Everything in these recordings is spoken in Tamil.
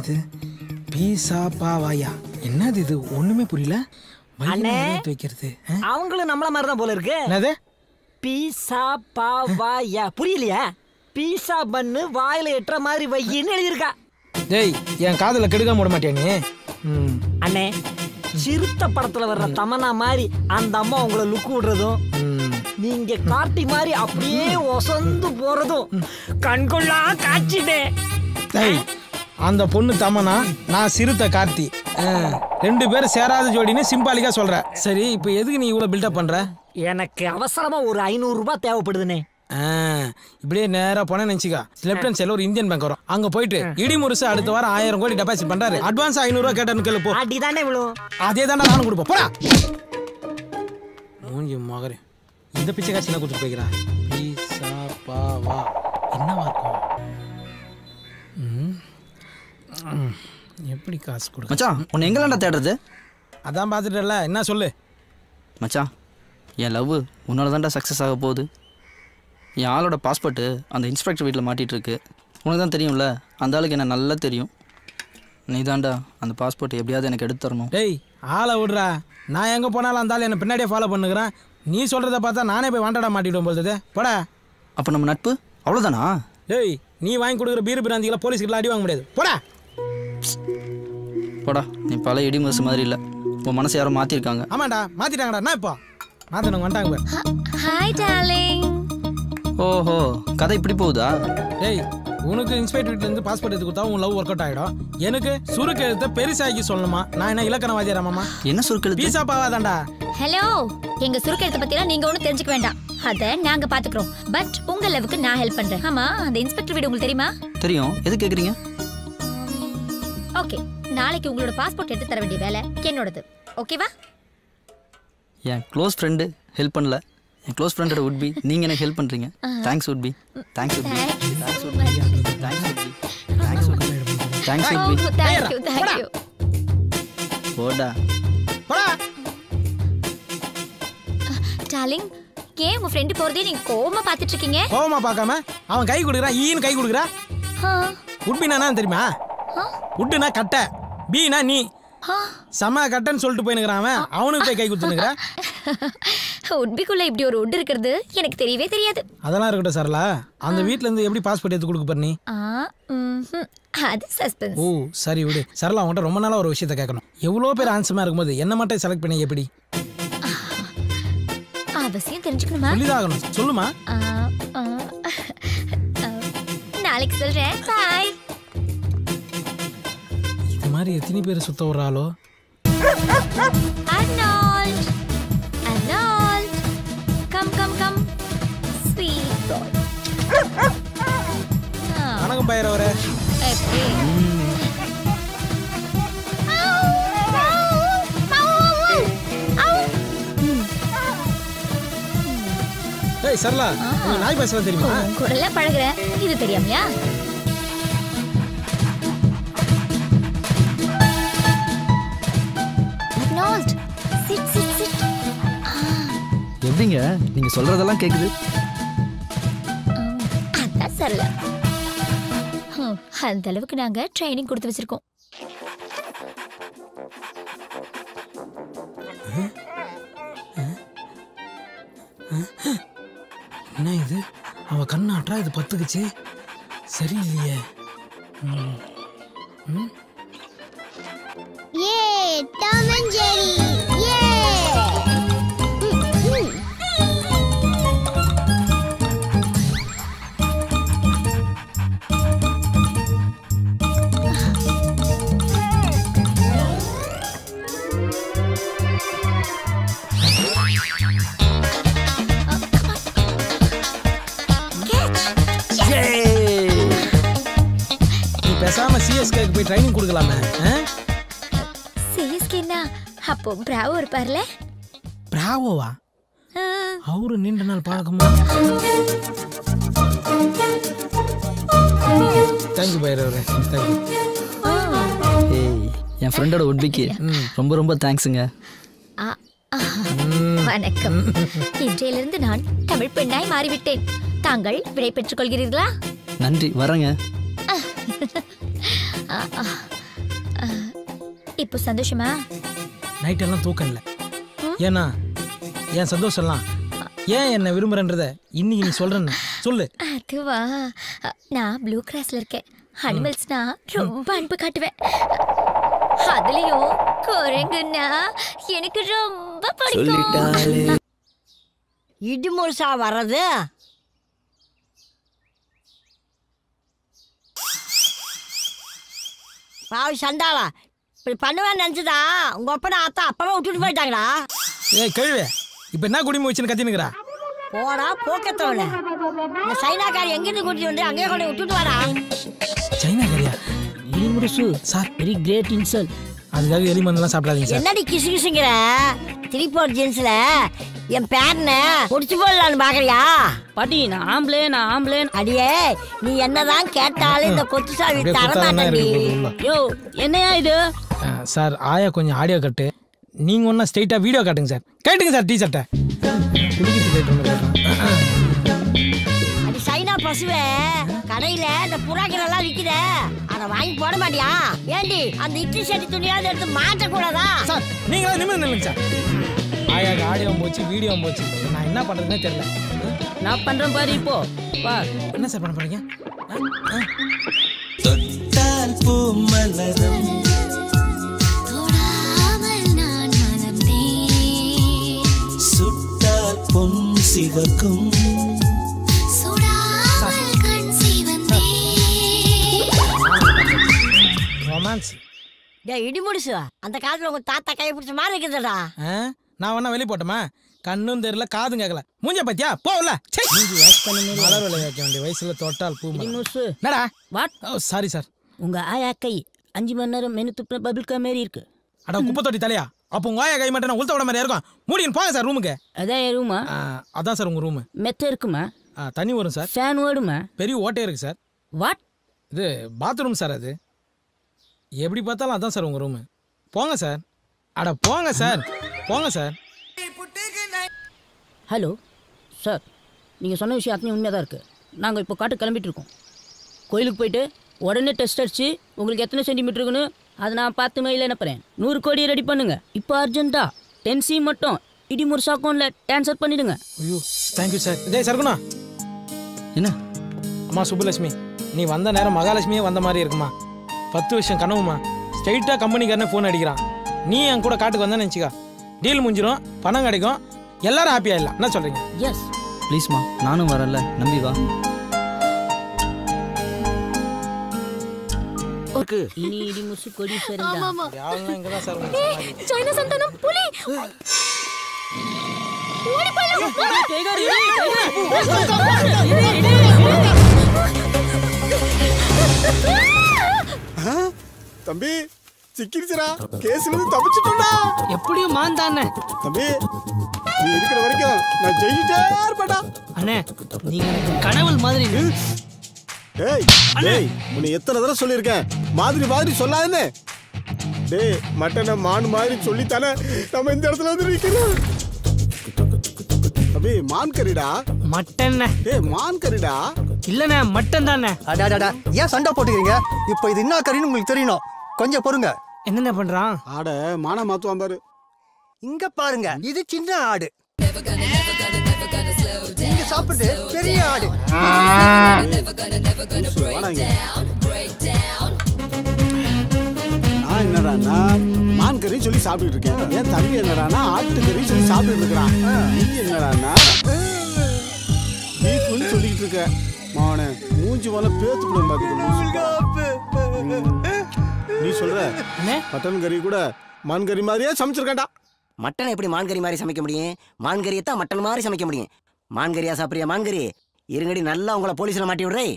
இது பீஸா பாவாயா என்னது இது ஒண்ணுமே புரியல. வைக்கிறது அவங்களும் நம்மள மாதிரி தான் போல இருக்கு. என்னது பீஸா பாவாயா புரியலையா? பீஸா பண்ணு வாயில எட்டுற மாதிரி வையின்னு எழுதியிருக்கா. டேய் என் காதுல கெடுக்காம விட மாட்டியா நீ? அண்ணே சிறுத்த படத்துல வர்ற தமனா மாதிரி அந்த அம்மா உங்களை லுக்கு விடுறதும் நீங்க காட்டி மாதிரி அப்படியே ஒசந்து போறதும் கண்கொள்ளா காட்சிதே. அந்த பொண்ணு தமனா, நான் சிறுத்த கார்த்தி, 2 பேரும் சேராத ஜோடின்னு சிம்பாலிக்கா சொல்ற. சரி இப்போ எதுக்கு நீ இவ்வளவு பில்டப் பண்ற? எனக்கு அவசரமா ஒரு 500 ரூபாய் தேவைப்படுதுனே. இப்படியே நேரா போன நினைச்சுக்கா, லெப்ட் ஹேண்ட் சைடுல ஒரு இந்தியன் பேங்க் வரும், அங்க போயிட்டு இடி முருசு அடுத்த வாரம் 1000 கோடி டெபாசிட் பண்றாரு, அட்வான்ஸ் 500 ரூபாய் கேட்டான்னு கேளு போ. அடிதானே விழும். அதே தானே நானும் கொடுப்போம் போடா. மூஞ்சி மகரே இந்த பிச்சை காட்சி என்ன கொடுத்து போய்க்கிறா? பீஸா பாவா என்னவா இருக்கும்? எப்படி காசு கொடுக்க? மச்சான் உன்னை எங்கெல்லாம்டா தேடுறது? அதான் பார்த்துட்டல, என்ன சொல்லு மச்சான். என் லவ் உன்னால தான்டா சக்ஸஸ் ஆக போகுது. என் ஆளோட பாஸ்போர்ட்டு அந்த இன்ஸ்பெக்டர் வீட்டில் மாட்டிகிட்டு இருக்கு. உனக்கு தான் தெரியும்ல, அந்த ஆளுக்கு என்ன நல்லா தெரியும். நீ தான்டா அந்த பாஸ்போர்ட் எப்படியாவது எனக்கு எடுத்து தரணும். டேய் ஆளை விடுறா, நான் எங்கே போனாலும் அந்த ஆள் என்னை பின்னாடியே ஃபாலோ பண்ணுகிறேன். நீ சொல்கிறத பார்த்தா நானே போய் வாண்டடா மாட்டிவிடும் போகுது. போடா. அப்போ நம்ம நட்பு அவ்வளோதானா? டேய் நீ வாங்கி கொடுக்குற பீர் பிராந்திகளை போலீஸ்கிட்ட அடி வாங்க முடியாது. போடா போடா. நீ பல இடி முரசு மாதிரி இல்லை, உன் மனசை யாரும் மாற்றிருக்காங்க. ஆமாண்டா மாற்றிட்டாங்கடா. நான் இப்போ மாற்றினவங்க வந்துட்டாங்க. Hi darling. ஓஹோ கதை இப்படி போகுதா? டேய் உனக்கு இன்ஸ்பெக்டர் வீட்டிலேருந்து பாஸ்போர்ட் எடுத்து கொடுத்தா உன் லவ் ஒர்க் அவுட் ஆகிடும். எனக்கு சுருக்கு எழுத்த பெருசாக்கி சொல்லணுமா? நான் என்ன இலக்கணவாதியாராமாமா? என்ன சுருக்கு? பீஸா பாவாதான்டா. ஹலோ, எங்க சுருக்கு எழுத்த பத்திலாம் நீங்க ஒன்றும் தெரிஞ்சுக்க வேண்டாம், அதை நாங்க பாத்துக்கிறோம். பட் உங்க லவ்வுக்கு நான் ஹெல்ப் பண்றேன். ஆமா, அந்த இன்ஸ்பெக்டர் வீடு உங்களுக்கு தெரியுமா? தெரியும். எது கேக்குறீங்க? ஓகே, நாளைக்கு உங்களோட பாஸ்போர்ட் எடுத்து தர வேண்டிய வேலை என்னோடது. ஓகேவா? என் க்ளோஸ் ஃப்ரெண்டு ஹெல்ப் பண்ணல, என் க்ளோஸ் ஃப்ரெண்டோட உட்பி நீங்க எனக்கு ஹெல்ப் பண்றீங்க. Thanks உட்பி. Thanks உட்பி. Thanks உட்பி. Thanks உட்பி. Thanks உட்பி. Thanks உட்பி. Thank you. போடா. போடா. டார்லிங், ஏன் உங்க ஃப்ரெண்ட் போறதே நீங்க கோவமா பாத்துட்டு இருக்கீங்க? கோவமா பார்க்காம அவன் கை கொடுக்குறான், ஈன்னு கை கொடுக்குறா. உட்பினா என்ன தெரியுமா? உட்டுனா கட்டை, பீனா நீ. சம கட்டன்னு சொல்லிட்டு போயினுக்கிறான் அவன், அவனுக்கு போய் கை கொடுத்துனுக்குற. உட்பிக்குள்ள இப்படி ஒரு உட் இருக்கிறது எனக்கு தெரியவே தெரியாது. அதெல்லாம் இருக்கட்டும் சரளா, அந்த வீட்ல இருந்து எப்படி பாஸ்போர்ட் எடுத்து கொடுக்க போற நீ? அது சஸ்பென்ஸ். ஓ சரி விடு. சரளா உன்கிட்ட ரொம்ப நாளா ஒரு விஷயத்தை கேட்கணும். எவ்வளோ பேர் ஆன்சமா இருக்கும்போது என்ன மட்டும் செலக்ட் பண்ணி எப்படி? அவசியம் தெரிஞ்சுக்கணுமா? சொல்லிதாகணும், சொல்லுமா. நாளைக்கு சொல்றேன். பாய். இது மாதிரி எத்தனை பேர் சுத்த வர்றாலோ? Arnold, Arnold, come, come, come, sweet boy. வணக்கம் பையரவரே. ஏய் சரளா, உனக்கு நாய் பேச தெரியுமா? கூடல பழகுறேன், இது தெரியாமையா? Arnold, sit, sit, sit. எப்படிங்க நீங்க சொல்றதெல்லாம் கேக்குது? அதான் சரளா. அந்த அளவுக்கு நாங்க ட்ரைனிங் கொடுத்து வச்சிருக்கோம். என்ன இது? அவ கண்ணாட்டா இது பத்துக்குச்சு. சரியில்லையே. Tom and Jerry. பேசாம சிஎஸ்கேக்கு போய் ட்ரைனிங் கொடுக்கலாமே. சிஎஸ்கேனா அப்போ பிராவோ இருப்பார்ல? பிராவோவா? அவரு நீண்ட நாள் பழக்கமா? தேங்க்யூ பைரவரே. ஏய் என் ஃப்ரெண்டோட உட்பிக்கு ரொம்ப ரொம்ப தேங்க்ஸுங்க. வணக்கம். இன்றையிலிருந்து நான் தமிழ் பெண்ணாய் மாறிவிட்டேன். தாங்கள் விடை பெற்றுக் கொள்கிறீர்களா? நன்றி, வரேங்க. இப்போ சந்தோஷமா? நைட் எல்லாம் தூக்கம் இல்லை. ஏன்னா என் சந்தோஷம்லாம் ஏன் என்ன விரும்புறன்றத இன்னைக்கு நீ சொல்றேன்னு சொல்லு. அதுவா, நான் ப்ளூ கிராஸ்ல இருக்கேன். அனிமல்ஸ்னா ரொம்ப அன்பு காட்டுவேன். அதுலயும் குரங்குன்னா எனக்கு ரொம்ப பிடிக்கும். இடி முழுசா வர்றது பாவி சண்டாளா, இப்படி பண்ணுவேன்னு நினைச்சதா உங்க அப்பா அத்தா அப்பவே விட்டுட்டு போயிட்டாங்களா? ஏய் கேள்வி, இப்ப என்ன குடிமை வச்சுன்னு கத்தினுக்குறா? போடா போக்கத்தவன, இந்த சைனாக்காரி எங்கிருந்து கூட்டிட்டு வந்து அங்கேயே கொண்டு விட்டுட்டு வரா. சைனாக்காரியா? Idimurasu sir very great insult. அதுக்காக எலி மருந்துலாம் சாப்பிடாதீங்க சார். என்னடி கிசு கிசுங்கிற? திருப்பூர் ஜீன்ஸ்ல என் பேரனை முடிச்சு போடலான்னு பாக்குறியா? பாட்டி நான் ஆம்பளே. அடியே, நீ என்னதான் கேட்டாலும் இந்த கொத்து சாவி தரமாட்டேன். யோ என்னையா இது? சார் ஆயா கொஞ்சம் ஆடியோ கட்டு, நீங்க ஒன்னா ஸ்ட்ரைட்டா வீடியோ காட்டுங்க சார். கேட்டுங்க சார் டீ ஷர்ட்டை. அது சைனா பசுவே, கடையில இந்த புறாக்கள் எல்லாம் விக்குத, அதை வாங்கி போட மாட்டியா? ஏண்டி அந்த இட்லி சட்டி துணியாவது எடுத்து மாட்ட கூடாதா? சார் நீங்களா நிமிர்ந்து நில்லுங்க சார். ஆயாக்கு ஆடியோ போச்சு, வீடியோ போச்சு, நான் என்ன பண்றதுன்னே தெரியல. நான் பண்றேன் பாரு. இப்போ வா. என்ன சார் பண்ண போறீங்க? தொட்டால் பூ மலரும் சுட்டால் பொன் சிவக்கும் ரொமான்ஸ். இடி முடிச்சு அந்த காலத்துல உங்க தாத்தா கை பிடிச்ச மாதிரி இருக்குதுடா. நான் வேணா வெளியே போட்டோமா? கண்ணும் தெரியல காதும் கேட்கல. மூஞ்ச பத்தியா போகல. மலர் விலை வைக்க வேண்டிய வயசுல தொட்டால் பூ இடிமுரசு என்னடா? வாட்? Sorry sir. உங்க ஆயா கை 5 மணி நேரம் மெனு துப்புன பபிள் கா மாரி இருக்கு. அட குப்பை தொட்டி தலையா? அப்போ உங்க ஆயா கை மட்டும் உளுத்த விட மாதிரி இருக்கும். மூடின்னு போங்க சார் ரூமுக்கு. அதான் என் ரூமா? அதான் சார் உங்க ரூமு. மெத்த இருக்குமா? தண்ணி வரும் சார். ஃபேன் ஓடுமா? பெரிய ஓட்டே இருக்கு சார். வாட்? இது பாத்ரூம் சார். அது எப்படி பார்த்தாலும் அதான் சார் உங்க ரூமு. போங்க சார். அட போங்க சார், போங்க சார். ஹலோ சார், நீங்கள் சொன்ன விஷயம் அத்தனை உண்மையாக தான் இருக்குது. நாங்கள் இப்போ காட்டு கிளம்பிட்டு இருக்கோம். கோயிலுக்கு போயிட்டு உடனே டெஸ்ட் அடிச்சு உங்களுக்கு எத்தனை சென்டிமீட்டர் இருக்குன்னு அதை நான் 10 மைல் அனுப்புகிறேன். 100 கோடி ரெடி பண்ணுங்கள். இப்போ அர்ஜென்ட்டாக 10C மட்டும் இடிமுரசு அக்கௌண்ட்டில் ட்ரான்ஸ்ஃபர் பண்ணிவிடுங்க. ஐயோ தேங்க்யூ சார். இதே சர்க்குணா. என்ன? அம்மா சுப்புலட்சுமி, நீ வந்த நேரம் மகாலட்சுமியே வந்த மாதிரி இருக்குமா? 10 வருஷம் கனவுமா. ஸ்ட்ரைட்டாக கம்பெனிக்காரனே ஃபோன் அடிக்கிறான். நீ என் கூட காட்டுக்கு வந்தேன்னு நினச்சிக்கா, டீல் முடிஞ்சிடும், பணம் கிடைக்கும், எல்லாரும் ஹாப்பியாக இல்லை. என்ன சொல்கிறீங்க? எஸ் ப்ளீஸ்மா, நானும் வரல, நம்பி வா. இனி இடிமுரசு கொடி சரிந்தா. இங்கே தான் சார். சைனா சந்தானம் புலி ஓடி தம்பி சிக்கிருச்சுடா, கேஸ்ல இருந்து தப்பிச்சிட்டோம்டா. எப்படியும் மாந்தானே தம்பி, நீ இருக்கிற வரைக்கும் நான் ஜெயிச்சிட்டே இருப்பேன்டா. அண்ணே, நீங்க கடவுள் மாதிரி. டேய் டேய், உன்னை எத்தனை தடவை சொல்லியிருக்கேன், மாதிரி மாதிரி சொல்லாதேன்னு. டேய், மட்டனை மான் மாதிரி சொல்லித்தானே நம்ம இந்த இடத்துல வந்து நிற்கிறோம். தம்பி, மான் கறிடா. மட்டன்? டேய், மான் கறிடா. இல்லண்ணே, மட்டன் தானே. அடாடா, ஏன் சண்டை போட்டுக்கிறீங்க? இப்போ இது என்ன கறின்னு உங்களுக்கு தெரியணும், கொஞ்சம் பொறுங்க. என்னென்ன பண்றான்? ஆட மானா மாத்துவான் பாரு. இங்க பாருங்க, இது சின்ன ஆடு, இங்க சாப்பிடுறது பெரிய ஆடு. நான் என்னடானா மான் கறி சொல்லி சாப்பிட்டு இருக்கேன். என் தம்பி என்னடானா ஆட்டுக்கறி சொல்லி சாப்பிட்டு இருக்கிறான். நீ என்னடானா பீஃப்னு சொல்லிட்டு இருக்க. மாவனே, மூஞ்சி போல பேத்து கூட பாத்துக்க. நீ சொல்ற மட்டன் கறி கூட மான் கறி மாதிரியே சமைச்சிருக்கேன்டா. மட்டன் எப்படி மான்கறி மாதிரி சமைக்க முடியும்? மான்கறியை தான் மட்டன் மாதிரி சமைக்க முடியும். மான்கறியா சாப்பிட்றியா? மான்கறி இருங்கடி, நல்லா உங்களை போலீஸ்ல மாட்டி விடுறே.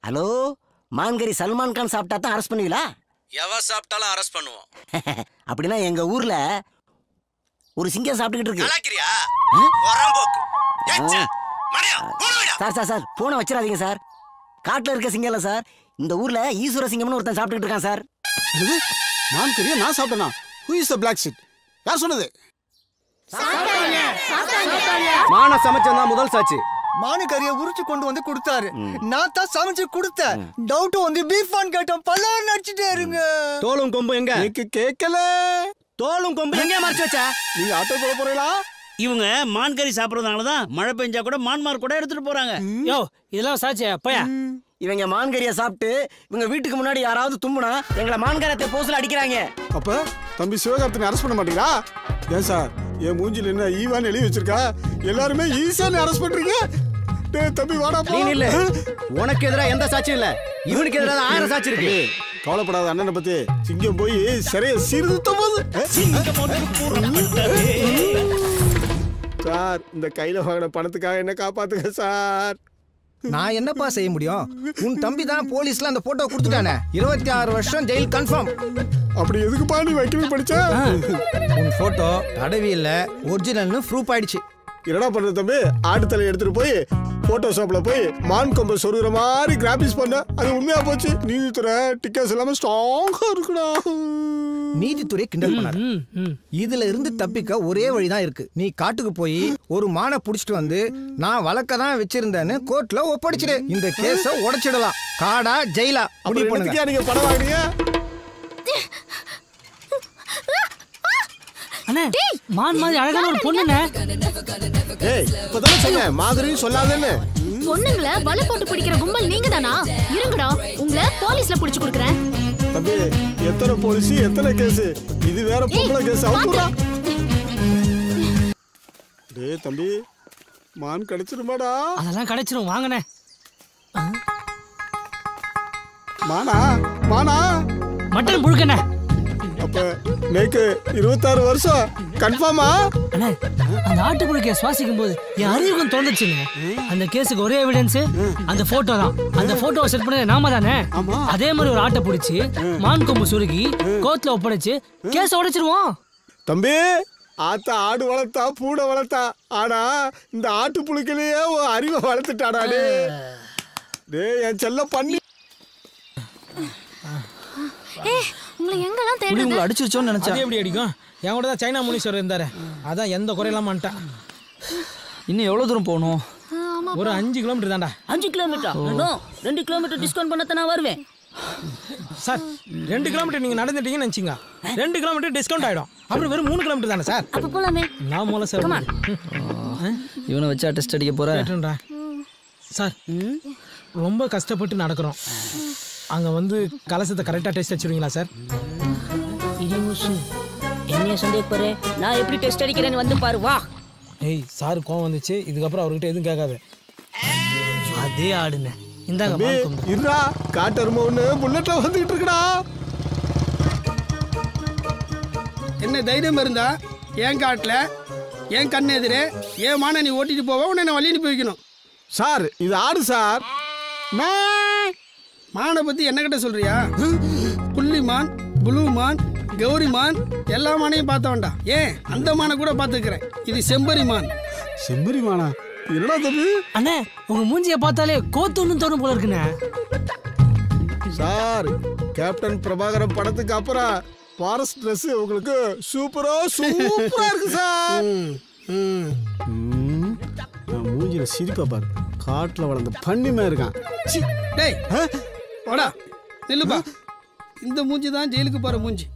ஹலோ, மான்கறி சல்மான் கான் சாப்பிட்டா தான் அரெஸ்ட் பண்ணுவீங்களா? எவ சாப்பிட்டாலும் அரெஸ்ட் பண்ணுவோம். அப்படின்னா எங்க ஊர்ல ஒரு சிங்கம் சாப்பிட்டுக்கிட்டு இருக்கு. சார் சார் சார், போனை வச்சிடாதீங்க சார். காட்டுல இருக்க சிங்கம் இல்ல சார், இந்த ஊர்ல ஈஸ்வர சிங்கம்னு ஒருத்தன் சாப்பிட்டுக்கிட்டு இருக்கான் சார். மான் கறியை நான் சாப்பிட்டேனா? Who is the black sheep? யார் சொன்னது? மான சமைச்சா முதல் சாட்சி. மானு கறியை உரிச்சு கொண்டு வந்து கொடுத்தாரு, நான் தான் சமைச்சு கொடுத்தேன். டவுட் வந்து பீஃப் கேட்டோம், பல்லாறு நடிச்சுட்டே இருங்க. தோளும் கொம்பு எங்க கேட்கல. தோளும் கொம்பு எங்க மறைச்சு வச்ச? நீங்க ஆட்டோ போட போறீங்களா? இவங்க மான்கறி சாப்பிடறதுனாலதான் மழை பெஞ்சா கூட மான்மார் கூட எடுத்துட்டு போறாங்க. யோ இதெல்லாம் சாட்சியா போயா? இவங்க மான்கறியை சாப்பிட்டு இவங்க வீட்டுக்கு முன்னாடி யாராவது தும்முனா எங்களை மான்கரத்தை போஸ்ல அடிக்கிறாங்க. அப்ப தம்பி சிவகார்த்தினை அரெஸ்ட் பண்ண மாட்டீங்களா? ஏன் சார் என் மூஞ்சில என்ன ஈவான்னு எழுதி வச்சிருக்கா? எல்லாருமே ஈஸியான அரெஸ்ட் பண்றீங்க. டேய் தம்பி வாடா போ. நீ இல்ல. உனக்கு எதிரா எந்த சாட்சியும் இல்ல. இவனுக்கு எதிரா 1000 சாட்சி இருக்கு. கவலைப்படாத அண்ணனை பத்தி. சிங்கம் போய் சரியா சீர்திருத்த போது. சார் இந்த கையில வாங்கின பணத்துக்காக என்ன காப்பாத்துங்க சார். நான் என்னப்பா செய்ய முடியும்? உன் தம்பி தான் போலீஸ்ல அந்த போட்டோ கொடுத்துட்டானே. 26 வருஷம் ஜெயில் கன்ஃபார்ம். அப்படி எதுக்குப்பா நீ வைக்கவே படிச்ச? உன் போட்டோ தடவியில்ல ஒரிஜினல்னு ப்ரூஃப் ஆயிடுச்சு. என்னடா பண்ற தம்பி? ஆட்டு தலை எடுத்துட்டு போய் போட்டோஷாப்ல போய் மான் கொம்பை சொருகிற மாதிரி கிராபிக்ஸ் பண்ண. அது உண்மையா போச்சு. நீதித்துறை டிக்கெட்ஸ் எல்லாமே ஸ்ட்ராங்கா இருக்குடா. நீதித்துறை கிண்டல் பண்ணாரு. இதுல இருந்து தப்பிக்க ஒரே வழிதான் இருக்கு. நீ காட்டுக்கு போய் ஒரு மானை புடிச்சிட்டு வந்து நான் வளர்க்க தான் வச்சிருந்தேன்னு கோர்ட்ல ஒப்படைச்சிடு. இந்த கேஸ உடைச்சிடலாம். காடா ஜெயிலா முடிவு பண்ணுங்க. நீங்க படம் வாங்குறீங்க? அண்ணே மான் மாதிரி அழகான ஒரு பொண்ணுண்ணே. ஏய் இப்பதான் சொன்னேன் மாதிரி சொல்லாதேன்னு. பொண்ணுங்களை வலை போட்டு பிடிக்கிற கும்பல் நீங்க தானா? இருங்கடா உங்களை போலீஸ்ல புடிச்சு கொடுக்குறேன். தம்பி எத்தனை போலீஸ் எத்தனை கேஸ்? இது வேற பொம்பளை கேஸ். அவுக்குடா. டேய் தம்பி மான் கிடைச்சிருமாடா? அதெல்லாம் கிடைச்சிரும் வாங்கண்ணே. மானா மானா மட்டன் புழுக்கண்ணே. அப்ப நேக்கு 26 வருஷம் கன்ஃபார்மா? அண்ணே அந்த ஆட்டு புழுக்கைய சுவாசிக்கும் போது என் அறிவுக்கும் தோணுச்சுங்க. அந்த கேஸுக்கு ஒரே எவிடன்ஸ் அந்த போட்டோ தான். அந்த போட்டோவை செட் பண்ணது நாம தானே. அதே மாதிரி ஒரு ஆட்டை பிடிச்சி மான் கொம்பு சுருகி கோர்ட்ல ஒப்படைச்சு கேஸ உடைச்சிருவோம். தம்பி ஆத்தா ஆடு வளர்த்தா பூனை வளர்த்தா. ஆனா இந்த ஆட்டு புழுக்கிலேயே அறிவை வளர்த்துட்டாடா. டேய் என் செல்ல பண்ணி உங்களை எங்கெல்லாம் தேடுறது? உங்களை அடிச்சிருச்சோன்னு நினைச்சேன். அது எப்படி அடிக்கும்? என் கூட தான் சைனா முனீஸ்வரர் இருந்தாரு. அதான் எந்த குறையெல்லாம் பண்ணிட்டான். இன்னும் எவ்வளவு தூரம் போகணும்? ஒரு 5 கிலோமீட்டர் தான்டா. 5 கிலோமீட்டர்? 2 கிலோமீட்டர் டிஸ்கவுண்ட் பண்ணத்தான் நான் வருவேன் சார். 2 கிலோமீட்டர் நீங்க நடந்துட்டீங்கன்னு நினைச்சீங்க. 2 கிலோமீட்டர் டிஸ்கவுண்ட் ஆயிடும். அப்புறம் வெறும் 3 கிலோமீட்டர் தானே சார். அப்ப போலாமே. நான் மூல சார் இவனை வச்சா டெஸ்ட் அடிக்க போறேன் சார். ரொம்ப கஷ்டப்பட்டு நடக்கிறோம். அங்க வந்து கலசத்தை கரெக்டா டெஸ்ட் அடிச்சிருவீங்களா சார்? என்ன சந்தேகப்படுற? நான் எப்படி டெஸ்ட் அடிக்கிறேன்னு வந்து பாரு வா. ஏய் சார் கோவம் வந்துச்சு. இதுக்கப்புறம் அவர்கிட்ட எதுவும் கேட்காது. அதே ஆடுன இந்தாங்க. இருடா காட்டரும ஒண்ணு புல்லட்ல வந்துட்டு இருக்குடா. என்ன தைரியம் இருந்தா என் காட்டுல என் கண்ணு எதிரே ஏன் மான நீ ஓட்டிட்டு போவ? உன்னை நான் வழி அனுப்பி வைக்கணும். சார் இது ஆடு சார். மானை பத்தி என்ன கிட்ட சொல்றியா? புள்ளி மான், புளூ மான், கௌரி மான் எல்லா மானையும் பார்த்த வேண்டாம். ஏன் அந்த மானை கூட பார்த்துக்கிறேன். இது செம்பரி மான். செம்பரி மானா? என்னடா தம்பி? அண்ணே உங்க மூஞ்சிய பார்த்தாலே கோத்துன்னு தோணும் போல இருக்குண்ணே. சார் கேப்டன் பிரபாகரன் படத்துக்கு அப்புறம் ஃபாரஸ்ட் ட்ரெஸ் உங்களுக்கு சூப்பரா இருக்கு சார். மூஞ்சில சிரிப்பா பாரு. காட்டுல வளர்ந்த பண்ணிமா இருக்கான். டேய் வாடா நில்லுப்பா. இந்த மூஞ்சி தான் ஜெயிலுக்கு போற மூஞ்சி.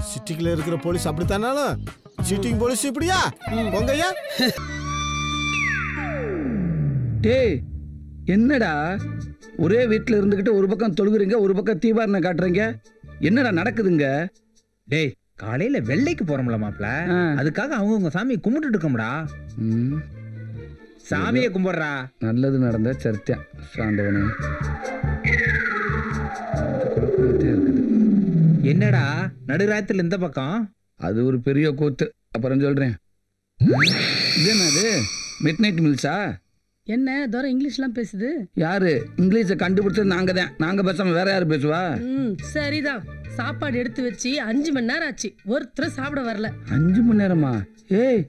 சிட்டிக்குள்ள இருக்கிற போலீஸ் அப்படித்தானாலும் சீட்டிங் போலீஸ் இப்படியா? பொங்கையா டேய் என்னடா ஒரே வீட்டில் இருந்துக்கிட்டு ஒரு பக்கம் தொழுகுறீங்க, ஒரு பக்கம் தீபாரணை காட்டுறீங்க. என்னடா நடக்குதுங்க? டேய் காலையில வெள்ளைக்கு போறோம்ல மாப்ள, அதுக்காக அவங்கவுங்க சாமியை கும்பிட்டு இருக்கோம்டா. சாமியை கும்பிடுறா. நல்லது நடந்த சர்த்தியம் சாண்டவனே. என்னடா நடுராத்திரில இந்த பக்கம்? அது ஒரு பெரிய கூத்து, அப்புறம் சொல்றேன். இது என்னது மிட் நைட் மில்ஸா? என்ன தோற இங்கிலீஷ்லாம் பேசுது? யாரு இங்கிலீஷை கண்டுபிடிச்சது? நாங்க தான். நாங்க பேசாம வேற யாரு பேசுவா? சரிதான். சாப்பாடு எடுத்து வச்சு 5 மணி நேரம் ஆச்சு, ஒருத்தர் சாப்பிட வரல. 5 மணி நேரமா? ஏய்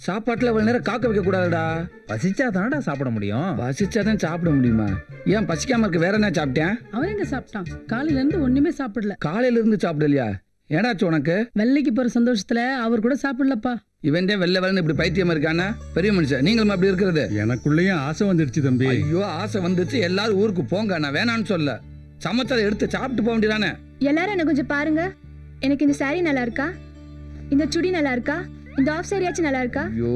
சாப்பாட்டுல அவ்வளவு நேரம் காக்க வைக்க கூடாதுடா. பசிச்சா தானடா சாப்பிட முடியும். பசிச்சாதான் சாப்பிட முடியுமா? ஏன் பசிக்காம இருக்கு? வேற என்ன சாப்பிட்டேன்? அவன் எங்க சாப்பிட்டான்? காலையில இருந்து ஒண்ணுமே சாப்பிடல. காலையில இருந்து சாப்பிடலையா? ஏடாச்சு உனக்கு? வெள்ளைக்கு போற சந்தோஷத்துல அவர் கூட சாப்பிடலப்பா. இவன் வெள்ளை வெள்ளன்னு இப்படி பைத்தியமா இருக்கானா? பெரிய மனுஷன் நீங்களும் அப்படி இருக்கிறது? எனக்குள்ளேயும் ஆசை வந்துடுச்சு தம்பி. ஐயோ ஆசை வந்துச்சு. எல்லாரும் ஊருக்கு போங்க, நான் வேணான்னு சொல்ல. சமைச்சதை எடுத்து சாப்பிட்டு போக வேண்டியதானே? எல்லாரும் என்ன கொஞ்சம் பாருங்க. எனக்கு இந்த saree நல்லா இருக்கா? இந்த சுடி நல்லா இருக்கா? இந்த ஆஃப் சாரியாச்சும் நல்லா இருக்கா? ஐயோ,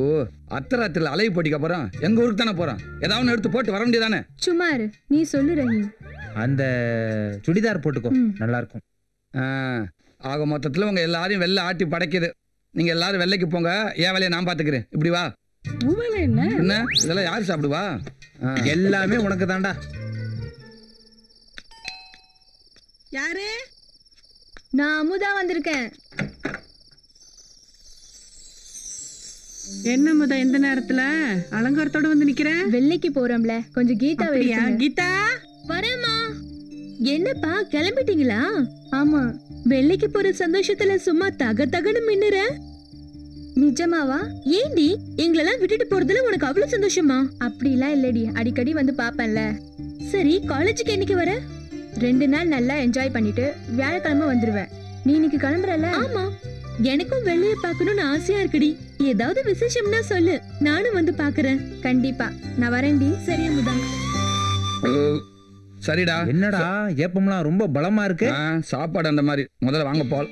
அத்தராத்திரில அலைவு போட்டிக்க போறோம். எங்க ஊருக்கு தானே போறோம். ஏதாவது எடுத்து போட்டு வர வேண்டியதானே? சும்மா இரு, நீ சொல்லு ரஹீம். அந்த சுடிதார் போட்டுக்கோ, நல்லா இருக்கும். ஆக மொத்தத்துல உங்க எல்லாரையும் வெள்ளை ஆட்டி படைக்குது. நீங்க எல்லாரும் வெள்ளைக்கு போங்க, என் வேலையை நான் பாத்துக்கிறேன். இப்படி வா. என்ன இதெல்லாம் யாரு சாப்பிடுவா? எல்லாமே உனக்கு தான்டா. யாரு? நான் அமுதா வந்திருக்கேன். என்ன முத இந்த நேரத்துல அலங்காரத்தோட வந்து நிக்கிறேன்? வெள்ளைக்கு போறோம்ல, கொஞ்சம் கீதா அப்படியா? கீதா வரேம்மா. என்னப்பா கிளம்பிட்டீங்களா? ஆமா, வெள்ளைக்கு போற சந்தோஷத்துல சும்மா தக தகன்னு மின்னுற. நிஜமாவா? ஏண்டி எங்களெல்லாம் விட்டுட்டு போறதுல உனக்கு அவ்வளவு சந்தோஷமா? அப்படிலாம் இல்லடி, அடிக்கடி வந்து பாப்பேன்ல. சரி, காலேஜுக்கு என்னைக்கு வர? 2 நாள் நல்லா என்ஜாய் பண்ணிட்டு வியாழக்கிழமை வந்துருவேன். நீ இன்னைக்கு கிளம்புறல? ஆமா, எனக்கும் வெள்ளைய பார்க்கணும்னு ஆசையா இருக்குடி. ஏதாவது விசேஷம்னா சொல்லு, நானும் வந்து பாக்குறேன். கண்டிப்பா நான் வரேன்டி. சரியா முதா? சரிடா. என்னடா ஏப்பம்லாம் ரொம்ப பலமா இருக்கு? சாப்பாடு அந்த மாதிரி. முதல்ல வாங்க பால்.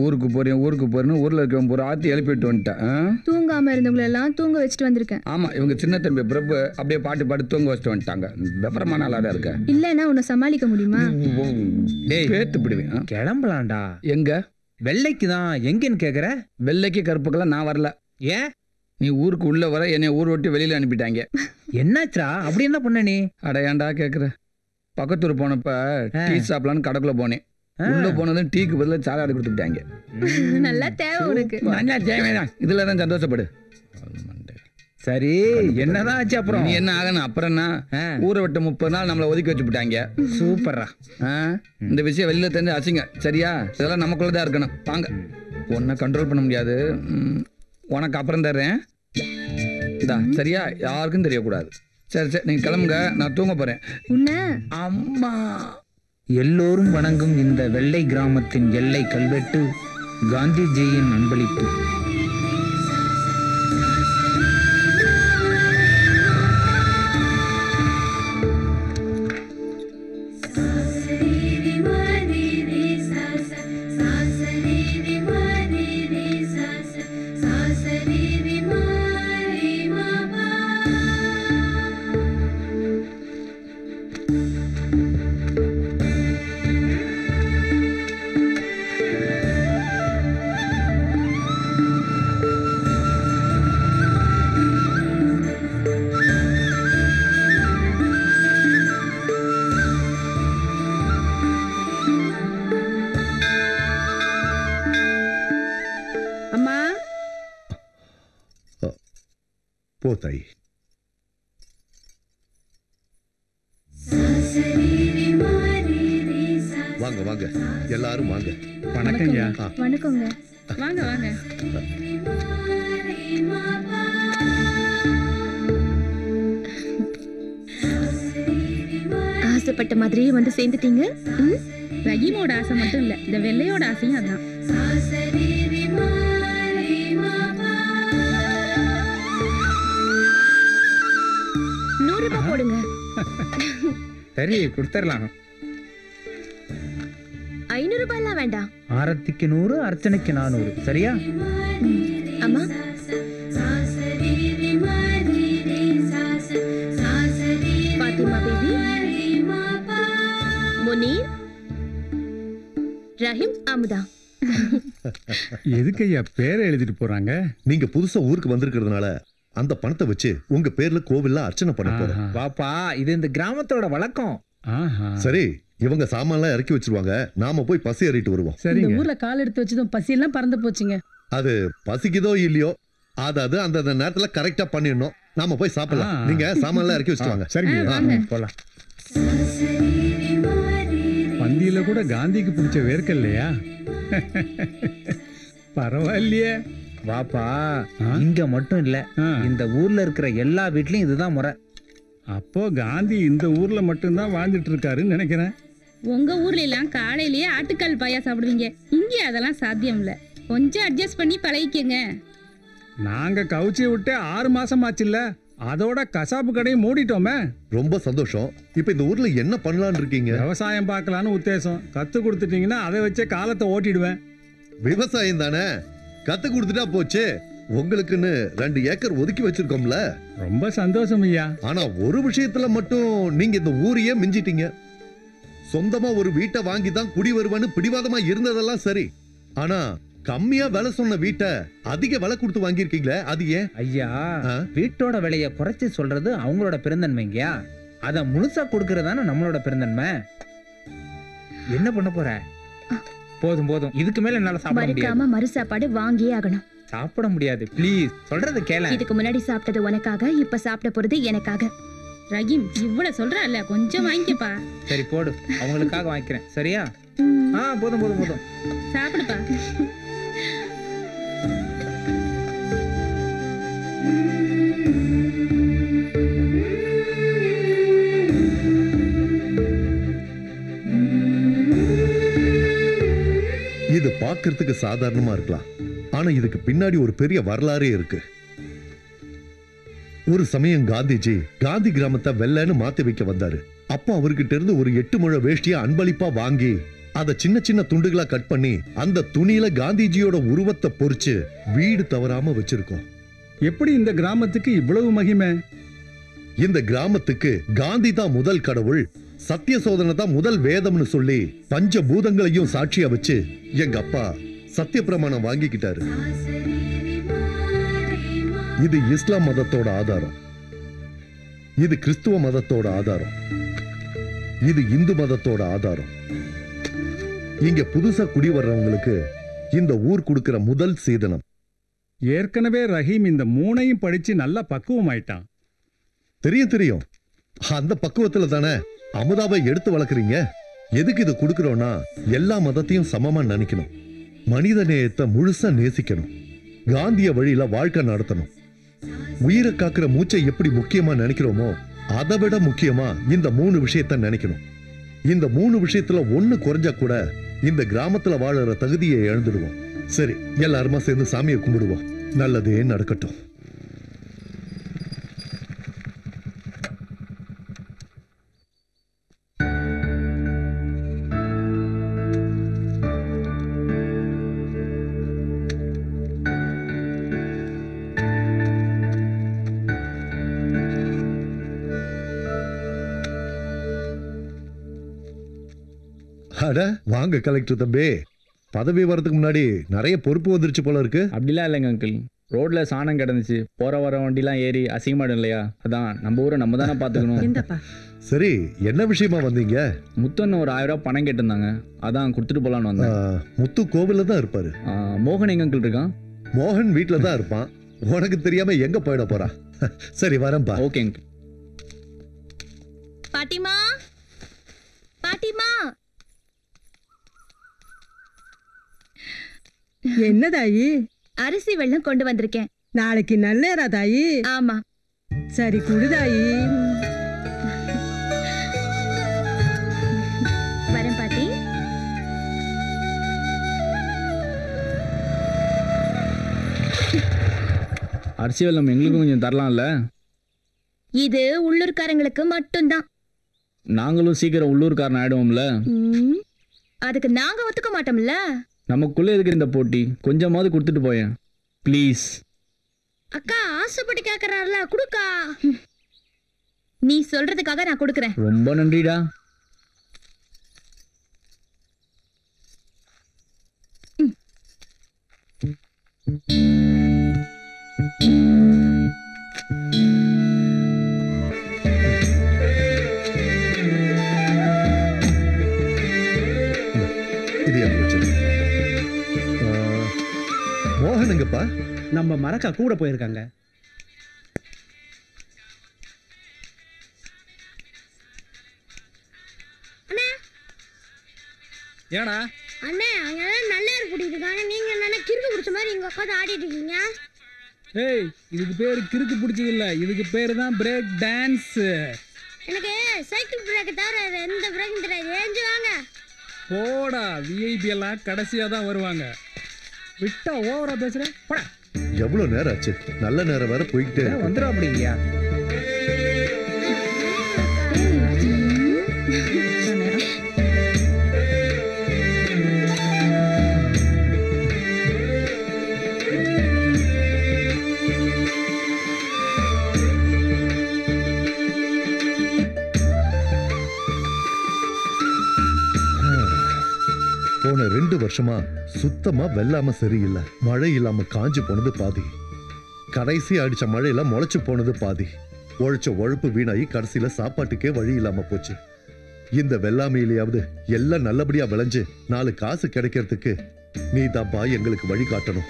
ஊருக்கு போறேன்னு ஊர்ல இருக்கவங்க பூரா ஆத்தி எழுப்பிட்டு வந்துட்டேன். தூங்காம இருந்தவங்களை எல்லாம் தூங்க வச்சுட்டு வந்திருக்கேன். ஆமா, இவங்க சின்ன தம்பி பிரபு அப்படியே பாட்டு தூங்க வச்சுட்டு வந்துட்டாங்க. விபரமான ஆளாதான் இருக்க. இல்லன்னா உன்னை சமாளிக்க முடியுமா? பேத்து பிடுவேன். கிளம்பலாம்டா. எங்க? வெள்ளைக்கு தான். எங்கன்னு கேக்குற? வெள்ளைக்கு கருப்புக்கெல்லாம் நான் வரல. ஏன்? நீ ஊருக்கு உள்ள வர என்னை ஊர் விட்டு வெளியில அனுப்பிட்டாங்க. என்னாச்சுரா? அப்படி என்ன பண்ண நீ? அட ஏன்டா கேக்குற? பக்கத்தூர் போனப்ப டீ சாப்பிடலான்னு கடைக்குள்ள போனேன். உள்ள போனதும் டீக்கு பதிலாக சாலாடு கொடுத்துட்டாங்க. நல்லா தேவை உனக்கு. நல்லா தேவைதான். இதுலதான் சந்தோஷப்படு. சரி, என்னதான் ஆச்சு அப்புறம்? நீ என்ன ஆகணும் அப்புறம் என்ன? ஊரை விட்டு 30 நாள் நம்மளை ஒதுக்கி வச்சு விட்டாங்க. சூப்பரா. இந்த விஷயம் வெளியில தெரிஞ்சு அசிங்க. சரியா? இதெல்லாம் நமக்குள்ளதான் இருக்கணும். வாங்க. உன்னை கண்ட்ரோல் பண்ண முடியாது. உனக்கு அப்புறம் தர்றேன். சரியா? யாருக்கும் தெரியக்கூடாது. சரி சரி, நீங்க கிளம்புங்க, நான் தூங்க போறேன். அம்மா. எல்லோரும் வணங்கும் இந்த வெள்ளை கிராமத்தின் எல்லை கல்வெட்டு காந்திஜியின் அன்பளிப்பு. போத்தாய். வாங்க வாங்க, எல்லாரும் வாங்க. வணக்கங்க. வணக்கங்க. வாங்க வாங்க. ஆசைப்பட்ட மாதிரியே வந்து சேர்ந்துட்டீங்க. ரஹீமோட ஆசை மட்டும் இல்ல, இந்த வெள்ளையோட ஆசையும் அதான். 100 ரூபாய் போடுங்க. சரி, கொடுத்துடலாம். 500 ரூபாய்லாம் வேண்டாம். ஆரத்திக்கு 100, அர்ச்சனைக்கு 400. சரியா? அம்மா. பாத்திமா பேபி, முனீர், ரஹீம், அமுதா. எதுக்கு ஐயா பேரை எழுதிட்டு போறாங்க? நீங்க புதுசா ஊருக்கு வந்திருக்கிறதுனால அந்த பணத்தை வச்சு உங்க பேர்ல கோவில்ல அர்ச்சனை பண்ண போறோம். பாப்பா, இது இந்த கிராமத்தோட வழக்கம். சரி, இவங்க சாமான்லாம் இறக்கி வச்சிருவாங்க. நாம போய் பசி ஏறிட்டு வருவோம். இந்த ஊர்ல கால் எடுத்து வச்சதும் பசி எல்லாம் பறந்து போச்சுங்க. அது பசிக்குதோ இல்லையோ, அதாவது அந்த நேரத்துல கரெக்டா பண்ணிடணும். நாம போய் சாப்பிடலாம். நீங்க சாமான்லாம் இறக்கி வச்சுட்டு வாங்க. சரிங்க, போலாம். பந்தியில கூட காந்திக்கு பிடிச்ச வேர்க்கல்லையா? பரவாயில்லையே. வாப்பா, இங்க மட்டும் இல்ல, இந்த ஊர்ல இருக்கிற எல்லா வீட்லயும் இதுதான் முறை. அப்போ காந்தி இந்த ஊர்ல மட்டும்தான் வாழ்ந்துட்டு இருக்காருன்னு நினைக்கிறேன். உங்க ஊர்ல எல்லாம் காலையிலேயே ஆட்டுக்கால் பாயா சாப்பிடுவீங்க. இங்க அதெல்லாம் சாத்தியம் இல்ல. கொஞ்சம் அட்ஜஸ்ட் பண்ணி பழகிக்கங்க. நாங்க கவுச்சி விட்டு 6 மாசம் ஆச்சுல்ல. அதோட கசாப்பு கடையும் மூடிட்டோமே. ரொம்ப சந்தோஷம். இப்போ இந்த ஊர்ல என்ன பண்ணலாம்னு இருக்கீங்க? விவசாயம் பார்க்கலான்னு உத்தேசம். கத்து கொடுத்துட்டீங்கன்னா அதை வச்சே காலத்தை ஓட்டிடுவேன். விவசாயம் தானே, கத்து கொடுத்துட்டா போச்சு. உங்களுக்குன்னு 2 ஏக்கர் ஒதுக்கி வச்சிருக்கோம்ல. ரொம்ப சந்தோஷம் ஐயா. ஆனா ஒரு விஷயத்துல மட்டும் நீங்க இந்த ஊரையே மிஞ்சிட்டீங்க. சொந்தமா ஒரு வீட்டை வாங்கி தான் குடி வருவான்னு பிடிவாதமா இருந்ததெல்லாம் சரி. ஆனா கம்மியா விலை சொன்ன வீட்டை அதிக விலை கொடுத்து வாங்கியிருக்கீங்களே, அது ஏன்? ஐயா, வீட்டோட விலையை குறைச்சி சொல்றது அவங்களோட பெருந்தன்மைங்கயா. அதை முழுசா கொடுக்கறதான நம்மளோட பெருந்தன்மை. என்ன பண்ண போற? போதும் போதும், இதுக்கு மேல என்னால சாப்பிட முடியாது. மறு சாப்பாடு வாங்கியே ஆகணும். சாப்பிட முடியாது, ப்ளீஸ் சொல்றது கேள. இதுக்கு முன்னாடி சாப்பிட்டது உனக்காக, இப்ப சாப்பிட போறது எனக்காக. ரஹீம் இவ்வளவு சொல்றல, கொஞ்சம் வாங்கிக்கப்பா. சரி போடு, அவங்களுக்காக வாங்கிக்கிறேன். சரியா? போதும் போதும் போதும், சாப்பிடுப்பா. இது பார்க்கிறதுக்கு சாதாரணமா இருக்கலாம், ஆனா இதுக்கு பின்னாடி ஒரு பெரிய வரலாறே இருக்கு. ஒரு சமயம் காந்திஜி காந்தி கிராமத்தை வெள்ளைன்னு மாத்தி வைக்க வந்தாரு. அப்போ அவர்கிட்ட இருந்து ஒரு 8 முழ வேஷ்டியை அன்பளிப்பா வாங்கி அதை சின்ன சின்ன துண்டுகளா கட் பண்ணி அந்த துணியில காந்திஜியோட உருவத்தை பொறிச்சு வீடு தவறாம வச்சிருக்கோம். எப்படி இந்த கிராமத்துக்கு இவ்வளவு மகிமை? இந்த கிராமத்துக்கு காந்தி தான் முதல் கடவுள், சத்திய சோதனை தான் முதல் வேதம்னு சொல்லி பஞ்ச பூதங்களையும் சாட்சியா வச்சு எங்க அப்பா சத்திய பிரமாணம் வாங்கிக்கிட்டாரு. இது இஸ்லாம் மதத்தோட ஆதாரம், இது கிறிஸ்துவ மதத்தோட ஆதாரம், இது இந்து மதத்தோட ஆதாரம். இங்க புதுசா குடி வர்றவங்களுக்கு இந்த ஊர் கொடுக்கிற முதல் சீதனம். ஏற்கனவே ரஹீம் இந்த 3ஐயும் படிச்சு நல்லா பக்குவமாயிட்டான். தெரியும் தெரியும், அந்த பக்குவத்துல தானே அமுதாவை எடுத்து வளர்க்குறீங்க. எதுக்கு இது கொடுக்கறோம்னா எல்லா மதத்தையும் சமமா நினைக்கணும், மனித நேயத்தை முழுசா நேசிக்கணும், காந்திய வழியில வாழ்க்கை நடத்தணும். உயிரை காக்கிற மூச்சை எப்படி முக்கியமா நினைக்கிறோமோ அதை விட முக்கியமா இந்த 3 விஷயத்த நினைக்கணும். இந்த 3 விஷயத்துல ஒண்ணு குறைஞ்சா கூட இந்த கிராமத்துல வாழற தகுதியை இழந்துடுவோம். சரி, எல்லாருமா சேர்ந்து சாமியை கும்பிடுவோம். நல்லதே நடக்கட்டும். அட வாங்க கலெக்டர் தம்பி, பதவி வரதுக்கு முன்னாடி நிறைய பொறுப்பு வந்துருச்சு போல இருக்கு. அப்படிலாம் இல்லைங்க அங்கிள், ரோட்ல சாணம் கிடந்துச்சு, போற வர வண்டிலாம் ஏறி அசிங்கமாடும் இல்லையா, அதான் நம்ம ஊரை நம்ம தானே பாத்துக்கணும். சரி, என்ன விஷயமா வந்தீங்க? முத்தன்னு ஒரு 1000 ரூபாய் பணம் கேட்டிருந்தாங்க, அதான் கொடுத்துட்டு போலான்னு வந்தேன். முத்து கோவில்ல தான் இருப்பாரு. மோகன் எங்க அங்கிள் இருக்கான்? மோகன் வீட்டுல தான் இருப்பான், உனக்கு தெரியாம எங்க போயிட போறான். சரி வரேன்பா. Okay uncle. பாட்டிமா, பாட்டிமா. என்ன தாயி? அரிசி வெல்லம் கொண்டு வந்திருக்கேன். நாளைக்கு நல்லேரா தாயி? ஆமா. சரி குடுதாயி. வரேன் பாட்டி. அரிசி வெல்லம் எங்களுக்கும் கொஞ்சம் தரலாம்ல? இது உள்ளூர்காரங்களுக்கு மட்டும்தான். நாங்களும் சீக்கிரம் உள்ளூர்காரன் ஆயிடுவோம்ல. அதுக்கு நாங்க ஒத்துக்க மாட்டோம்ல. நமக்குள்ள எதுக்கு இந்த போட்டி? கொஞ்சமாவது கொடுத்துட்டு போயேன் ப்ளீஸ். அக்கா ஆசைப்பட்டு கேட்கறாருல, குடுக்கா. நீ சொல்றதுக்காக நான் கொடுக்கறேன். ரொம்ப நன்றிடா. மோகன் எங்கப்பா? நம்ம மரக்கா கூட போயிருக்காங்க. ஏடா அண்ணே, அங்க நல்லேறு கூட்டிட்டு இருக்காங்க, நீங்க என்ன கிறுக்கு பிடிச்ச மாதிரி இங்க உட்காந்து ஆடிட்டு இருக்கீங்க? ஏய், இதுக்கு பேரு கிறுக்கு பிடிச்சது இல்ல, இதுக்கு பேரு தான் பிரேக் டான்ஸ். எனக்கு சைக்கிள் பிரேக் தவிர எந்த பிரேக்கும் தெரியாது. ஏஞ்சி வாங்க. போடா, விஐபி எல்லாம் கடைசியா தான் வருவாங்க. விட்டா ஓவரா பேசுறேன். போடா. எவ்வளவு நேரம் ஆச்சு? நல்ல நேரம் வேற போய்கிட்டே வந்துடும் அப்படிங்கயா. போன 2 வருஷமா சுத்தமா வெள்ளாம சரியில்லை. மழை இல்லாம காஞ்சு போனது பாதி, கடைசி அடிச்ச மழையில முளைச்சு போனது பாதி. உழைச்ச உழைப்பு வீணாகி கடைசியில சாப்பாட்டுக்கே வழி இல்லாம போச்சு. இந்த வெள்ளாமையிலேயாவது எல்லாம் நல்லபடியா விளைஞ்சு 4 காசு கிடைக்கிறதுக்கு நீ தாப்பா எங்களுக்கு வழி காட்டணும்.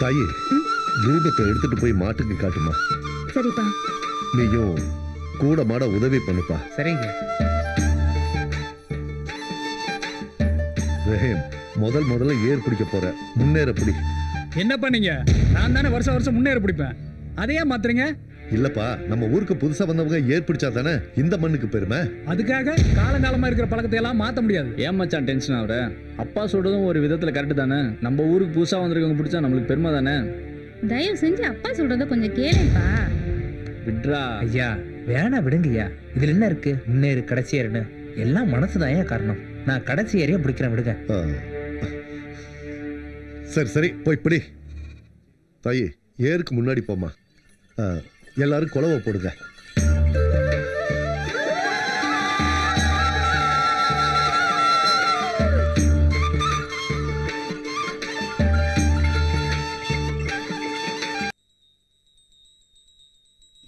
தாயே, ரூபத்தை எடுத்துட்டு போய் மாட்டுக்கு காட்டுமா. சரிப்பா. நீயும் கூட மாட உதவி பண்ணுப்பா. சரிங்க. ரஹீம், முதல்ல ஏர் பிடிக்க போற, முன்னேற பிடி. என்ன பண்ணீங்க? நான் தானே வருஷம் வருஷம் முன்னேற பிடிப்பேன், அதையே மாத்துறீங்க? இல்லப்பா, நம்ம ஊருக்கு புதுசா வந்தவங்க ஏர் பிடிச்சா தானே இந்த மண்ணுக்கு பெருமை. அதுக்காக காலங்காலமா இருக்கிற பழக்கத்தை எல்லாம் மாத்த முடியாது. ஏன் மச்சான் டென்ஷன் ஆகுற? அப்பா சொல்றதும் ஒரு விதத்துல கரெக்ட் தானே. நம்ம ஊருக்கு புதுசா வந்திருக்கவங்க பிடிச்சா நம்மளுக்கு பெருமை தானே. தயவு செஞ்சு அப்பா சொல்றத கொஞ்சம் கேளுப்பா. விட்ரா ஐயா, வேணா விடுங்கய்யா. இதுல என்ன இருக்கு? முன்னேறு கடைசி ஏறுன்னு எல்லாம் மனசுதான் ஏன் காரணம். நான் கடைசி ஏறியா பிடிக்கிறேன், விடுங்க. சரி போய் பிடி. தாயே, ஏருக்கு முன்னாடி போமா. எல்லாரும் குலவை போடுங்க.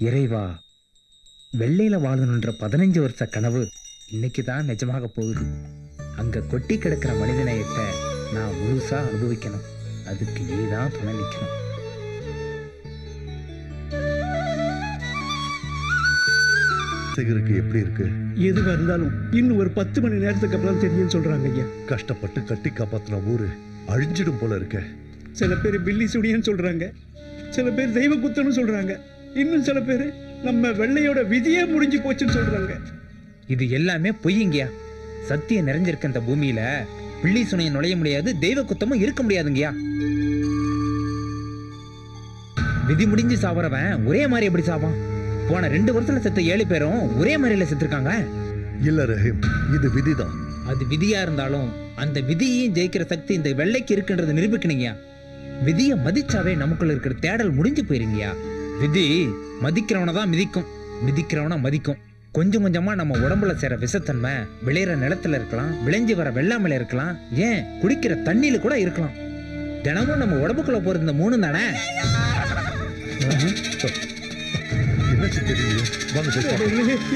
இறைவா, வெள்ளையில வாழணுன்ற 15 வருஷ கனவு இன்னைக்கு தான் நிஜமாக போகுது. அங்க கொட்டி கிடக்கிற மனிதநேயத்தை நான் முழுசா அனுபவிக்கணும். அதுக்கு நீதான் துணை நிற்கணும். சேகருக்கு எப்படி இருக்கு? எதுவா இருந்தாலும் இன்னும் ஒரு 10 மணி நேரத்துக்கு அப்புறம் தெரியும் சொல்றாங்க ஐயா. கஷ்டப்பட்டு கட்டி காப்பாத்தின ஊரு அழிஞ்சிடும் போல இருக்க. சில பேர் பில்லி சுடியன்னு சொல்றாங்க, சில பேர் தெய்வ குத்தன்னு சொல்றாங்க, இன்னும் சில பேர் நம்ம வெள்ளையோட விதியே முடிஞ்சு போச்சுன்னு சொல்றாங்க. இது எல்லாமே பொய்யுங்கயா. சத்தியம் நிறைஞ்சிருக்க இந்த பூமியில பிள்ளி சுனையை நுழைய முடியாது, தெய்வ குத்தமும் இருக்க முடியாதுங்கயா. விதி முடிஞ்சு சாவறவன் ஒரே மாதிரி எப்படி சாவான்? போன 2 வருஷத்துல செத்த 7 பேரும் ஒரே மாதிரில செத்துருக்காங்க. இல்ல ரஹீம், இது விதிதான். அது விதியா இருந்தாலும் அந்த விதியையும் ஜெயிக்கிற சக்தி இந்த வெள்ளைக்கு இருக்குன்றதை நிரூபிக்கணுங்கயா. விதியை மதிச்சாவே நமக்குள்ள இருக்கிற தேடல் முடிஞ்சு போயிருங்கயா. விதி மதிக்கிறவனை தான் மிதிக்கும், மிதிக்கிறவனை மதிக்கும். கொஞ்சம் கொஞ்சமா நம்ம உடம்புல சேர விஷத்தன்மை விளையிற நிலத்துல இருக்கலாம், விளைஞ்சு வர வெள்ளாமையில இருக்கலாம், ஏன் குடிக்கிற தண்ணியில கூட இருக்கலாம். தினமும் நம்ம உடம்புக்குள்ள போறது இந்த 3 தானே.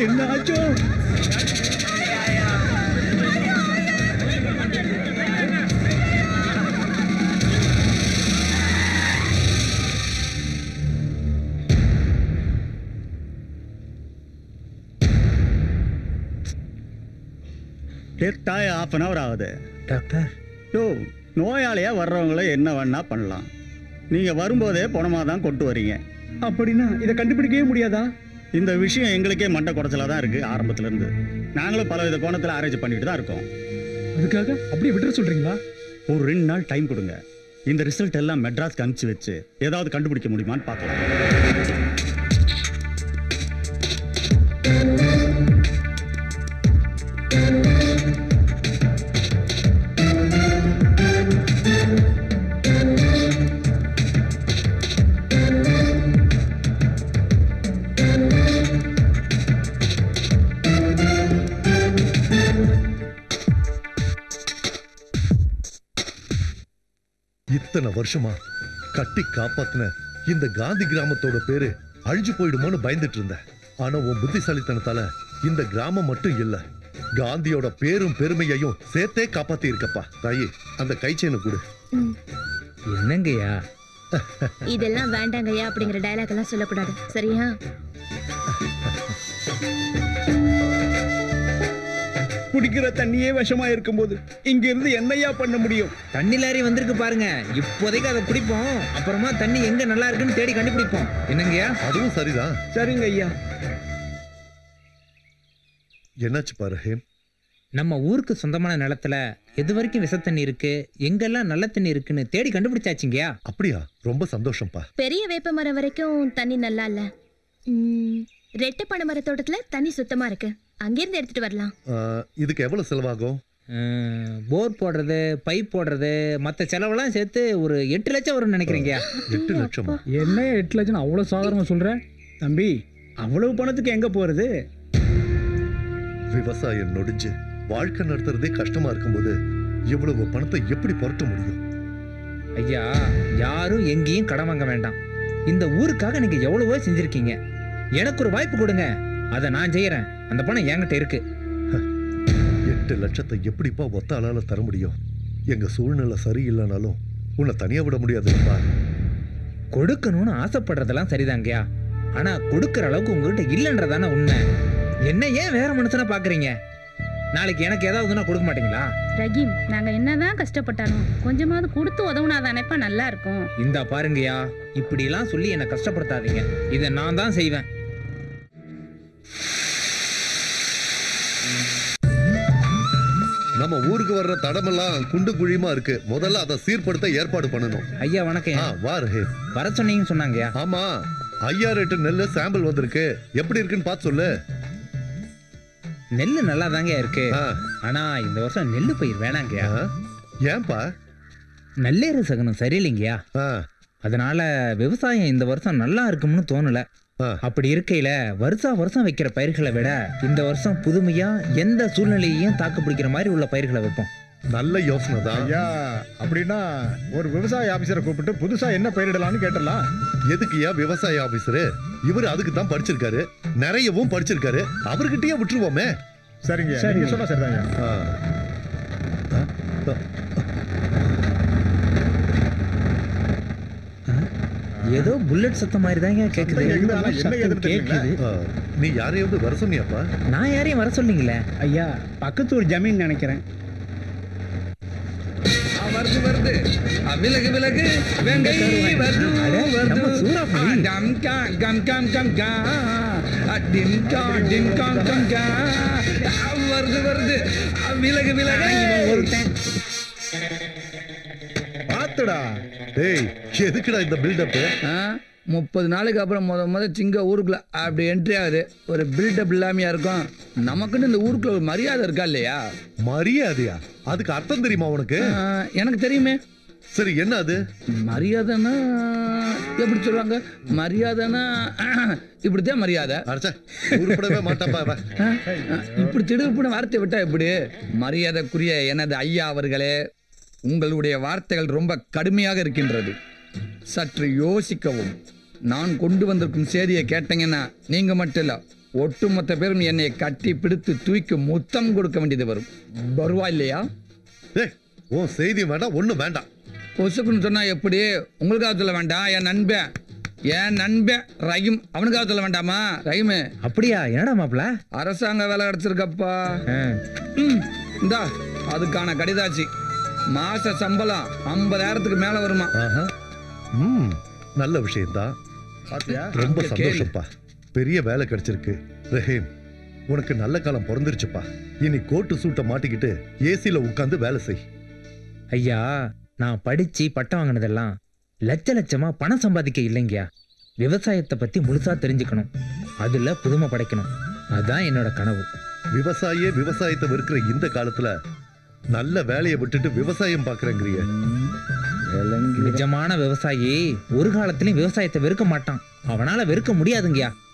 என்ன ஆச்சோ? டெத் ஆகி 1/2 hour ஆகுது. டாக்டர், நோயாளியா வர்றவங்கள என்ன வேணா பண்ணலாம். நீங்க வரும்போதே பணமாக தான் கொண்டு வரீங்க. அப்படின்னா இதை கண்டுபிடிக்கவே முடியாதா? இந்த விஷயம் எங்களுக்கே மண்டை குடைச்சலாக தான் இருக்குது ஆரம்பத்துல இருந்து. நாங்களும் பலவித கோணத்தில் ஆராய்ச்சி பண்ணிட்டு தான் இருக்கோம். அதுக்காக அப்படியே விட்டுற சொல்றீங்களா? ஒரு 2 நாள் டைம் கொடுங்க. இந்த ரிசல்ட் எல்லாம் மெட்ராஸ்க்கு அனுப்பிச்சு வச்சு ஏதாவது கண்டுபிடிக்க முடியுமான்னு பார்க்கலாம். இத்தனை வருஷமா கட்டி காப்பாத்தின இந்த காந்தி கிராமத்தோட பேரு அழிஞ்சு போயிடுமோன்னு பயந்துட்டு இருந்தேன். ஆனா உன் புத்திசாலித்தனத்தால இந்த கிராமம் மட்டும் இல்ல, காந்தியோட பேரும் பெருமையையும் சேர்த்தே காப்பாத்தி இருக்கப்பா. தாயே, அந்த கைச்சேனை கொடு. என்னங்கய்யா இதெல்லாம் வேண்டாங்கய்யா அப்படிங்கிற டயலாக் எல்லாம் சொல்லக்கூடாது, சரியா? குடிக்கிற தண்ணியே விஷமா இருக்கும்போது இங்க இருந்து என்னையா பண்ண முடியும்? தண்ணி லாரி வந்திருக்கு பாருங்க. இப்போதைக்கு அதை குடிப்போம், அப்புறமா தண்ணி எங்க நல்லா இருக்குன்னு தேடி கண்டுபிடிப்போம். என்னங்கய்யா? அதுவும் சரிதான். சரிங்க ஐயா. என்னாச்சு பாரு ஹேம்? நம்ம ஊருக்கு சொந்தமான நிலத்துல எது வரைக்கும் விஷ தண்ணி இருக்கு, எங்கெல்லாம் நல்ல தண்ணி இருக்குன்னு தேடி கண்டுபிடிச்சாச்சுங்கயா. அப்படியா? ரொம்ப சந்தோஷம்ப்பா. பெரிய வேப்ப மரம் வரைக்கும் தண்ணி நல்லா இல்ல. ரெட்டை பனை மர தோட்டத்துல தண்ணி சுத்தமா இருக்கு, அங்கிருந்து எடுத்துட்டு வரலாம். இதுக்கு எவ்வளவு செலவாகும்? போர் போடுறது, பைப் போடுறது, மற்ற செலவெல்லாம் சேர்த்து ஒரு 8 லட்சம் வரும்னு நினைக்கிறீங்க. 8 லட்சமா? என்ன 8 லட்சம் அவ்வளவு சாதாரணமா சொல்ற தம்பி? அவ்வளவு பணத்துக்கு எங்க போறது? விவசாயம் நொடிஞ்சு வாழ்க்கை நடத்துறதே கஷ்டமா இருக்கும்போது இவ்வளவு பணத்தை எப்படி புரட்ட முடியும்? ஐயா, யாரும் எங்கேயும் கடன் வாங்க வேண்டாம். இந்த ஊருக்காக நீங்க எவ்வளவோ செஞ்சிருக்கீங்க. எனக்கு ஒரு வாய்ப்பு கொடுங்க, அதை நான் செய்யறேன். அந்த பணம் என்கிட்ட இருக்கு. 8 லட்சத்தை எப்படிப்பா ஒத்த ஆளால தர முடியும்? எங்க சூழ்நிலை சரியில்லைனாலும் உன்னை தனியா விட முடியாதுப்பா. கொடுக்கணும்னு ஆசைப்படுறதெல்லாம் சரிதாங்கய்யா, ஆனா கொடுக்கற அளவுக்கு உங்ககிட்ட இல்லைன்றதானே உண்மை. என்ன ஏன் வேற மனுஷனா பாக்குறீங்க? நாளைக்கு எனக்கு ஏதாவதுன்னா கொடுக்க மாட்டீங்களா? ரஹீம், நாங்க என்னதான் கஷ்டப்பட்டாலும் கொஞ்சமாவது கொடுத்து உதவுனாதானேப்பா நல்லா இருக்கும். இந்த பாருங்கய்யா, இப்படி எல்லாம் சொல்லி என்ன கஷ்டப்படுத்தாதீங்க. இதை நான் தான் செய்வேன். நம்ம ஊருக்கு வர்ற தடமெல்லாம் குண்டு குழியுமா இருக்கு. முதல்ல அதை சீர்படுத்த ஏற்பாடு பண்ணணும். ஐயா வணக்கம். வா ரஹீம். வர சொன்னீங்கன்னு சொன்னாங்கய்யா. ஆமா, 5000 நெல்லு சாம்பிள் வந்திருக்கு. எப்படி இருக்குன்னு பார்த்து சொல்லு. நெல்லு நல்லா தாங்க இருக்கு, ஆனா இந்த வருஷம் நெல்லு பயிர் வேணாங்கய்யா. ஏன்பா? நல்லேறு சகனம் சரியில்லைங்கய்யா. அதனால விவசாயம் இந்த வருஷம் நல்லா இருக்கும்னு தோணல. அப்படி இருக்கையில வருஷம் வைக்கிற பயிர்களை விட இந்த வருஷம் புதுமையா எந்த சூழ்நிலையையும் தாக்கு பிடிக்கிற மாதிரி உள்ள பயிர்களை வைப்போம். நல்ல யோசனை தான் ஐயா. அப்படின்னா ஒரு விவசாய ஆபீசரை கூப்பிட்டு புதுசா என்ன பயிரிடலாம்னு கேட்டலாம். எதுக்குயா விவசாய ஆபீசரு? இவர் அதுக்கு தான் படிச்சிருக்காரு, நிறையவும் படிச்சிருக்காரு. அவர்கிட்டயே விட்டுருவோமே. சரிங்க, நீங்க சொன்னா சரிதாங்க. ஏதோ புல்லட் சத்தம் மாதிரி தாங்க கேக்குது. நீ யாரையாவது வர சொன்னியாப்பா? நான் யாரையும் வர சொன்னீங்களே ஐயா. பக்கத்து ஒரு ஜமீன் நினைக்கிறேன். வருது வருது, விலகு விலகு, வெங்கை வருது வருது, டம் கா கம் கம் கம் கா, டிம் கா டிம் கம் கம் கா, வருது வருது, விலகு விலகு. பாத்துடா. டேய், எதுக்குடா இந்த பில்டப்? 30 நாளைக்கு அப்புறம் முத சிங்க ஊருக்குள்ள அப்படி என்ட்ரி ஆகுது. ஒரு பில்டப் இல்லாமையா இருக்கும்? நமக்குன்னு இந்த ஊருக்குள்ள ஒரு மரியாதை இருக்கா இல்லையா? மரியாதையா? அதுக்கு அர்த்தம் தெரியுமா உனக்கு? எனக்கு தெரியுமே. சரி, என்ன அது? மரியாதைன்னா எப்படி சொல்லுவாங்க? மரியாதைன்னா இப்படித்தான் மரியாதை. உருப்படவே மாட்டாப்பா. இப்படி திடுப்புன வார்த்தை விட்டா எப்படி? மரியாதைக்குரிய எனது ஐயா அவர்களே, உங்களுடைய வார்த்தைகள் ரொம்ப கடுமையாக இருக்கின்றது. சற்று யோசிக்கவும். நான் கொண்டு வந்திருக்கும் செய்தியை கேட்டீங்கன்னா நீங்க மட்டும் இல்ல, ஒட்டுமொத்த பேரும் என்னை கட்டி பிடித்து தூக்கி முத்தம் கொடுக்க வேண்டியது வரும். வருவா இல்லையா? உன் செய்தி வேண்டாம், ஒன்றும் வேண்டாம். பொசுக்குன்னு சொன்னா எப்படி? உங்களுக்காக சொல்ல வேண்டாம், என் நண்பன் ரஹீம், அவனுக்காக சொல்ல வேண்டாமா? ரஹீம். அப்படியா? என்னடா மாப்ள? அரசாங்க வேலை கிடைச்சிருக்கப்பா. இந்தா அதுக்கான கடிதாச்சு. மாச சம்பளம் 50,000க்கு மேல வருமா? நல்ல விஷயம்தான். ரொம்ப சந்தோஷப்பா. பெரிய வேலை கிடைச்சிருக்கு. ரஹீம், உனக்கு நல்ல காலம் பிறந்துருச்சுப்பா. இனி கோட்டு சூட்டை மாட்டிக்கிட்டு ஏசில உட்கார்ந்து வேலை செய். ஐயா, நான் படிச்சு பட்டம் வாங்கினதெல்லாம் லட்சமா பணம் சம்பாதிக்க இல்லைங்கயா. விவசாயத்தை பத்தி முழுசா தெரிஞ்சுக்கணும், அதுல புதுமை படைக்கணும். அதான் என்னோட கனவு. விவசாயத்தை வெறுக்கிற இந்த காலத்துல நல்ல வேலையை விட்டுட்டு விவசாயம் பாக்குறேங்கிறிய. நிஜமான விவசாயி ஒரு காலத்திலயும் விவசாயத்தை வெறுக்க மாட்டான். அவனால வெறுக்க முடியாதுங்கயா.